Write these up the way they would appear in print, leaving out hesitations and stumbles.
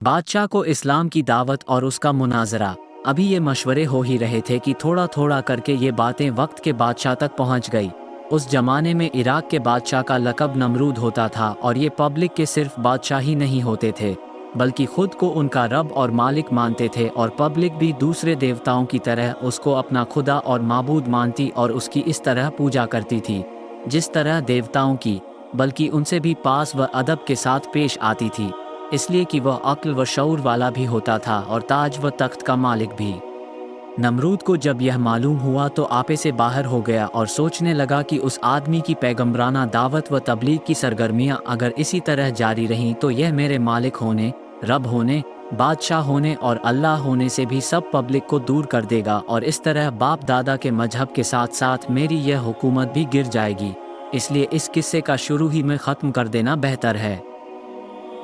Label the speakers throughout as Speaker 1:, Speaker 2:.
Speaker 1: बादशाह को इस्लाम की दावत और उसका मुनाजरा। अभी ये मशवरे हो ही रहे थे कि थोड़ा थोड़ा करके ये बातें वक्त के बादशाह तक पहुंच गई। उस जमाने में इराक के बादशाह का लक़ब नमरूद होता था और ये पब्लिक के सिर्फ बादशाह ही नहीं होते थे, बल्कि खुद को उनका रब और मालिक मानते थे, और पब्लिक भी दूसरे देवताओं की तरह उसको अपना खुदा और माबूद मानती और उसकी इस तरह पूजा करती थी जिस तरह देवताओं की, बल्कि उनसे भी पास व अदब के साथ पेश आती थी, इसलिए कि वह अक्ल व शऊर वाला भी होता था और ताज व तख्त का मालिक भी। नमरूद को जब यह मालूम हुआ तो आपे से बाहर हो गया और सोचने लगा कि उस आदमी की पैगम्बराना दावत व तबलीग की सरगर्मियाँ अगर इसी तरह जारी रहीं तो यह मेरे मालिक होने, रब होने, बादशाह होने और अल्लाह होने से भी सब पब्लिक को दूर कर देगा, और इस तरह बाप दादा के मजहब के साथ साथ मेरी यह हुकूमत भी गिर जाएगी। इसलिए इस किस्से का शुरू ही में ख़त्म कर देना बेहतर है।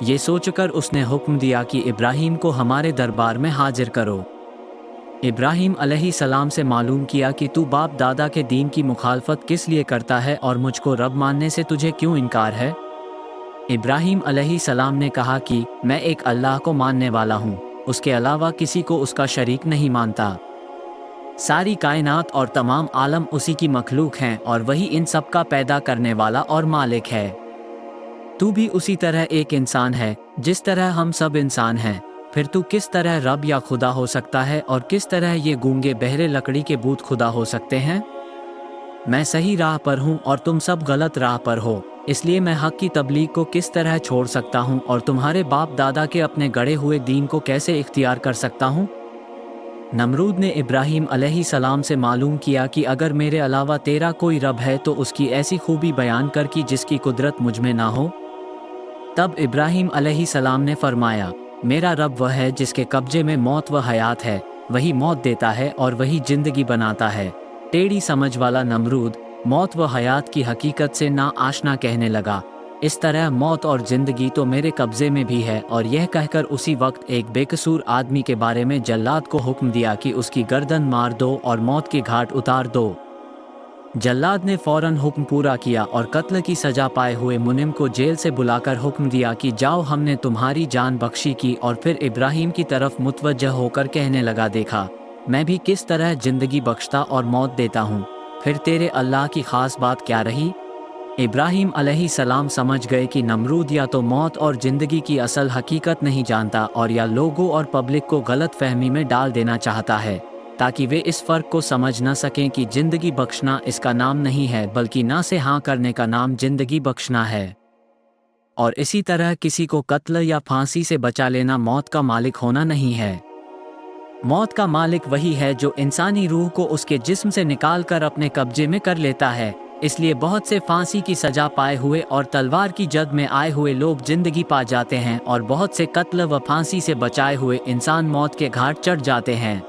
Speaker 1: ये सोचकर उसने हुक्म दिया कि इब्राहिम को हमारे दरबार में हाजिर करो। इब्राहिम अलैहिस्सलाम से मालूम किया कि तू बाप दादा के दीन की मुखालफत किस लिए करता है और मुझको रब मानने से तुझे क्यों इनकार है। इब्राहिम अलैहिस्सलाम ने कहा कि मैं एक अल्लाह को मानने वाला हूँ, उसके अलावा किसी को उसका शरीक नहीं मानता। सारी कायनात और तमाम आलम उसी की मखलूक हैं और वही इन सब का पैदा करने वाला और मालिक है। तू भी उसी तरह एक इंसान है जिस तरह हम सब इंसान हैं, फिर तू किस तरह रब या खुदा हो सकता है और किस तरह ये गूंगे बहरे लकड़ी के बूत खुदा हो सकते हैं। मैं सही राह पर हूँ और तुम सब गलत राह पर हो, इसलिए मैं हक की तबलीग को किस तरह छोड़ सकता हूँ और तुम्हारे बाप दादा के अपने गढ़े हुए दीन को कैसे इख्तियार कर सकता हूँ। नमरूद ने इब्राहिम अलैहिस्सलाम से मालूम किया कि अगर मेरे अलावा तेरा कोई रब है तो उसकी ऐसी खूबी बयान कर कि जिसकी कुदरत मुझ में ना हो। तब इब्राहिम अलैहिस्सलाम ने फरमाया, मेरा रब वह है जिसके कब्जे में मौत व हयात है, वही मौत देता है और वही जिंदगी बनाता है। टेढ़ी समझ वाला नमरूद मौत व हयात की हकीकत से ना आशना कहने लगा, इस तरह मौत और जिंदगी तो मेरे कब्जे में भी है, और यह कहकर उसी वक्त एक बेकसूर आदमी के बारे में जल्लाद को हुक्म दिया कि उसकी गर्दन मार दो और मौत के घाट उतार दो। जल्लाद ने फौरन हुक्म पूरा किया और कत्ल की सजा पाए हुए मुनिम को जेल से बुलाकर हुक्म दिया कि जाओ, हमने तुम्हारी जान बख्शी की। और फिर इब्राहिम की तरफ मुतवज्जह होकर कहने लगा, देखा मैं भी किस तरह जिंदगी बख्शता और मौत देता हूँ, फिर तेरे अल्लाह की खास बात क्या रही। इब्राहिम अलैहिस्सलाम समझ गए कि नमरूद या तो मौत और ज़िंदगी की असल हकीकत नहीं जानता और या लोगों और पब्लिक को गलत फहमी में डाल देना चाहता है, ताकि वे इस फ़र्क को समझ न सकें कि ज़िंदगी बख्शना इसका नाम नहीं है, बल्कि ना से हाँ करने का नाम ज़िंदगी बख्शना है। और इसी तरह किसी को कत्ल या फांसी से बचा लेना मौत का मालिक होना नहीं है। मौत का मालिक वही है जो इंसानी रूह को उसके जिस्म से निकाल कर अपने कब्जे में कर लेता है। इसलिए बहुत से फांसी की सजा पाए हुए और तलवार की जद में आए हुए लोग जिंदगी पा जाते हैं, और बहुत से कत्ल व फांसी से बचाए हुए इंसान मौत के घाट चढ़ जाते हैं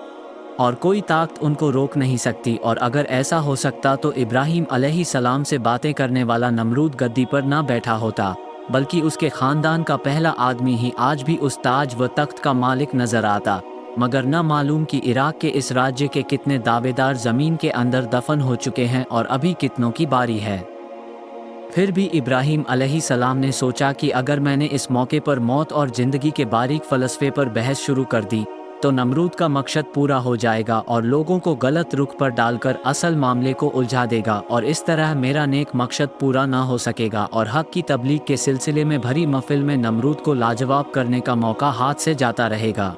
Speaker 1: और कोई ताकत उनको रोक नहीं सकती। और अगर ऐसा हो सकता तो इब्राहिम अलैहिस्सलाम से बातें करने वाला नमरूद गद्दी पर ना बैठा होता, बल्कि उसके ख़ानदान का पहला आदमी ही आज भी उस ताज व तख्त का मालिक नजर आता। मगर न मालूम कि इराक के इस राज्य के कितने दावेदार ज़मीन के अंदर दफन हो चुके हैं और अभी कितनों की बारी है। फिर भी इब्राहिम अलैहिस्सलाम ने सोचा कि अगर मैंने इस मौके पर मौत और ज़िंदगी के बारीक फ़लसफ़े पर बहस शुरू कर दी तो नमरूद का मकसद पूरा हो जाएगा और लोगों को गलत रुख पर डालकर असल मामले को उलझा देगा, और इस तरह मेरा नेक मकसद पूरा ना हो सकेगा और हक़ की तबलीग के सिलसिले में भरी महफिल में नमरूद को लाजवाब करने का मौका हाथ से जाता रहेगा।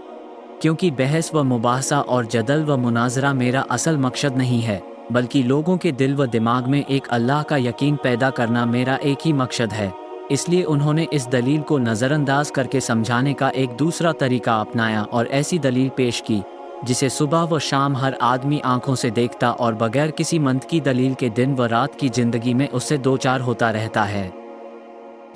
Speaker 1: क्योंकि बहस व मुबाहसा और जदल व मुनाजरा मेरा असल मकसद नहीं है, बल्कि लोगों के दिल व दिमाग में एक अल्लाह का यकीन पैदा करना मेरा एक ही मकसद है। इसलिए उन्होंने इस दलील को नज़रअंदाज करके समझाने का एक दूसरा तरीका अपनाया और ऐसी दलील पेश की जिसे सुबह व शाम हर आदमी आंखों से देखता और बगैर किसी मंतकी दलील के दिन व रात की ज़िंदगी में उससे दो चार होता रहता है।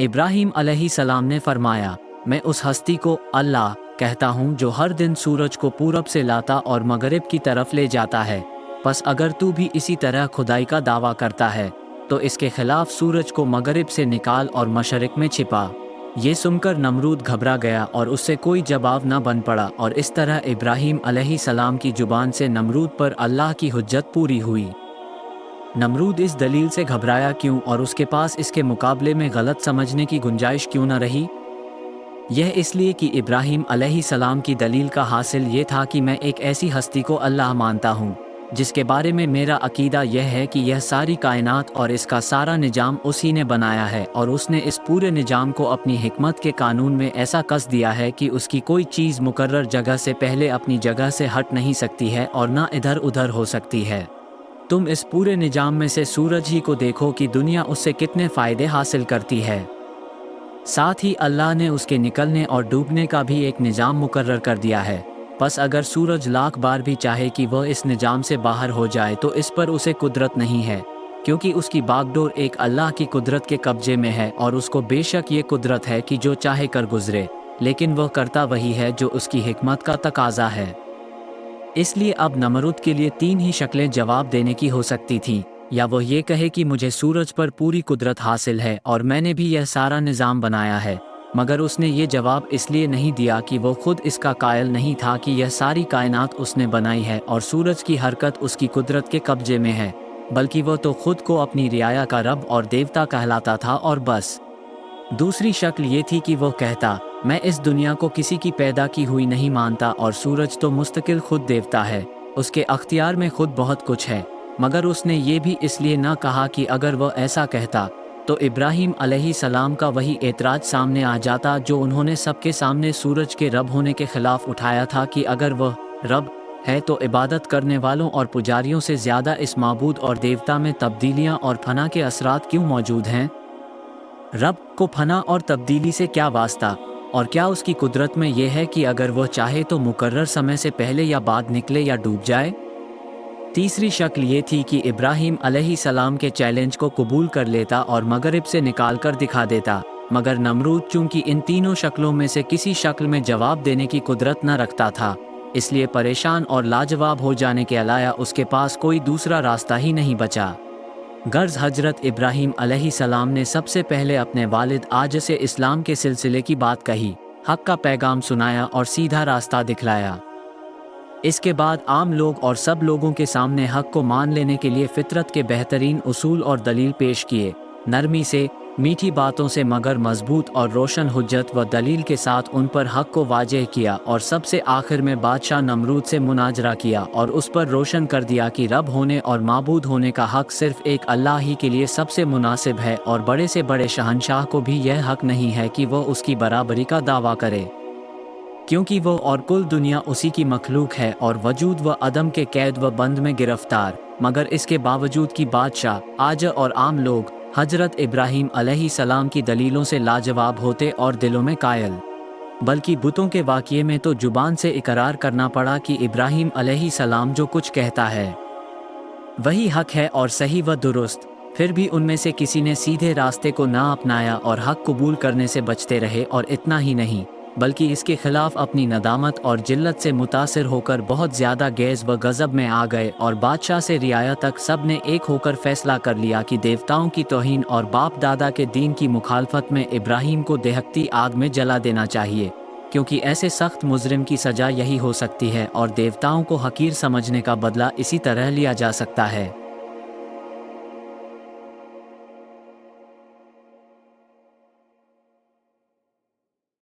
Speaker 1: इब्राहिम अलैहिस्सलाम ने फरमाया, मैं उस हस्ती को अल्लाह कहता हूँ जो हर दिन सूरज को पूरब से लाता और मगरिब की तरफ ले जाता है। बस अगर तू भी इसी तरह खुदाई का दावा करता है तो इसके खिलाफ सूरज को मगरिब से निकाल और मशरिक में छिपा। ये सुनकर नमरूद घबरा गया और उससे कोई जवाब न बन पड़ा, और इस तरह इब्राहिम अलैहिस्सलाम की जुबान से नमरूद पर अल्लाह की हुज्जत पूरी हुई। नमरूद इस दलील से घबराया क्यों और उसके पास इसके मुकाबले में गलत समझने की गुंजाइश क्यों न रही। यह इसलिए कि इब्राहीम अलैहिस्सलाम की दलील का हासिल ये था कि मैं एक ऐसी हस्ती को अल्लाह मानता हूँ जिसके बारे में मेरा अकीदा यह है कि यह सारी कायनात और इसका सारा निज़ाम उसी ने बनाया है, और उसने इस पूरे निज़ाम को अपनी हिकमत के कानून में ऐसा कस दिया है कि उसकी कोई चीज़ मुकर्रर जगह से पहले अपनी जगह से हट नहीं सकती है और ना इधर उधर हो सकती है। तुम इस पूरे निज़ाम में से सूरज ही को देखो कि दुनिया उससे कितने फ़ायदे हासिल करती है। साथ ही अल्लाह ने उसके निकलने और डूबने का भी एक निज़ाम मुकर्रर कर दिया है। बस अगर सूरज लाख बार भी चाहे कि वह इस निज़ाम से बाहर हो जाए तो इस पर उसे कुदरत नहीं है, क्योंकि उसकी बागडोर एक अल्लाह की कुदरत के कब्जे में है, और उसको बेशक ये कुदरत है कि जो चाहे कर गुजरे, लेकिन वह करता वही है जो उसकी हिकमत का तकाजा है। इसलिए अब नमरूद के लिए 3 ही शक्लें जवाब देने की हो सकती थीं। या वो ये कहे कि मुझे सूरज पर पूरी कुदरत हासिल है और मैंने भी यह सारा निज़ाम बनाया है, मगर उसने ये जवाब इसलिए नहीं दिया कि वो खुद इसका कायल नहीं था कि यह सारी कायनात उसने बनाई है और सूरज की हरकत उसकी कुदरत के कब्जे में है, बल्कि वो तो खुद को अपनी रियाया का रब और देवता कहलाता था और बस। दूसरी शक्ल ये थी कि वो कहता, मैं इस दुनिया को किसी की पैदा की हुई नहीं मानता और सूरज तो मुस्तकिल खुद देवता है, उसके अख्तियार में खुद बहुत कुछ है। मगर उसने ये भी इसलिए ना कहा कि अगर वह ऐसा कहता तो इब्राहीम अलैहिस्सलाम का वही एतराज़ सामने आ जाता जो उन्होंने सबके सामने सूरज के रब होने के खिलाफ उठाया था, कि अगर वह रब है तो इबादत करने वालों और पुजारियों से ज़्यादा इस माबूद और देवता में तब्दीलियाँ और फना के असरात क्यों मौजूद हैं? रब को फना और तब्दीली से क्या वास्ता, और क्या उसकी कुदरत में यह है कि अगर वह चाहे तो मुकर्रर समय से पहले या बाद निकले या डूब जाए? तीसरी शक्ल ये थी कि इब्राहीम अलैहिस्सलाम के चैलेंज को कबूल कर लेता और मगरिब से निकाल कर दिखा देता, मगर नमरूद चूंकि इन तीनों शक्लों में से किसी शक्ल में जवाब देने की कुदरत न रखता था, इसलिए परेशान और लाजवाब हो जाने के अलावा उसके पास कोई दूसरा रास्ता ही नहीं बचा। गर्ज हजरत इब्राहीम अलैहिस्सलाम ने सबसे पहले अपने वालिद आज से इस्लाम के सिलसिले की बात कही, हक का पैगाम सुनाया और सीधा रास्ता दिखलाया। इसके बाद आम लोग और सब लोगों के सामने हक को मान लेने के लिए फितरत के बेहतरीन उसूल और दलील पेश किए, नरमी से, मीठी बातों से, मगर मजबूत और रोशन हुज्जत व दलील के साथ उन पर हक को वाज़ेह किया, और सबसे आखिर में बादशाह नमरूद से मुनाजरा किया और उस पर रोशन कर दिया कि रब होने और माबूद होने का हक सिर्फ एक अल्लाह ही के लिए सबसे मुनासिब है, और बड़े से बड़े शहंशाह को भी यह हक नहीं है कि वह उसकी बराबरी का दावा करे, क्योंकि वो और कुल दुनिया उसी की मखलूक है और वजूद व अदम के कैद व बंद में गिरफ्तार। मगर इसके बावजूद कि बादशाह, आज और आम लोग हजरत इब्राहीम अलैहिस्सलाम की दलीलों से लाजवाब होते और दिलों में कायल, बल्कि बुतों के वाक़ये में तो जुबान से इकरार करना पड़ा कि इब्राहीम अलैहिस्सलाम जो कुछ कहता है वही हक है और सही व दुरुस्त। फिर भी उनमें से किसी ने सीधे रास्ते को ना अपनाया और हक कबूल करने से बचते रहे, और इतना ही नहीं बल्कि इसके खिलाफ अपनी नदामत और जिल्लत से मुतासिर होकर बहुत ज़्यादा गैज़ व गज़ब में आ गए, और बादशाह से रियाया तक सब ने एक होकर फैसला कर लिया कि देवताओं की तौहीन और बाप दादा के दीन की मुखालफत में इब्राहीम को दहकती आग में जला देना चाहिए, क्योंकि ऐसे सख्त मुजरिम की सज़ा यही हो सकती है और देवताओं को हकीर समझने का बदला इसी तरह लिया जा सकता है।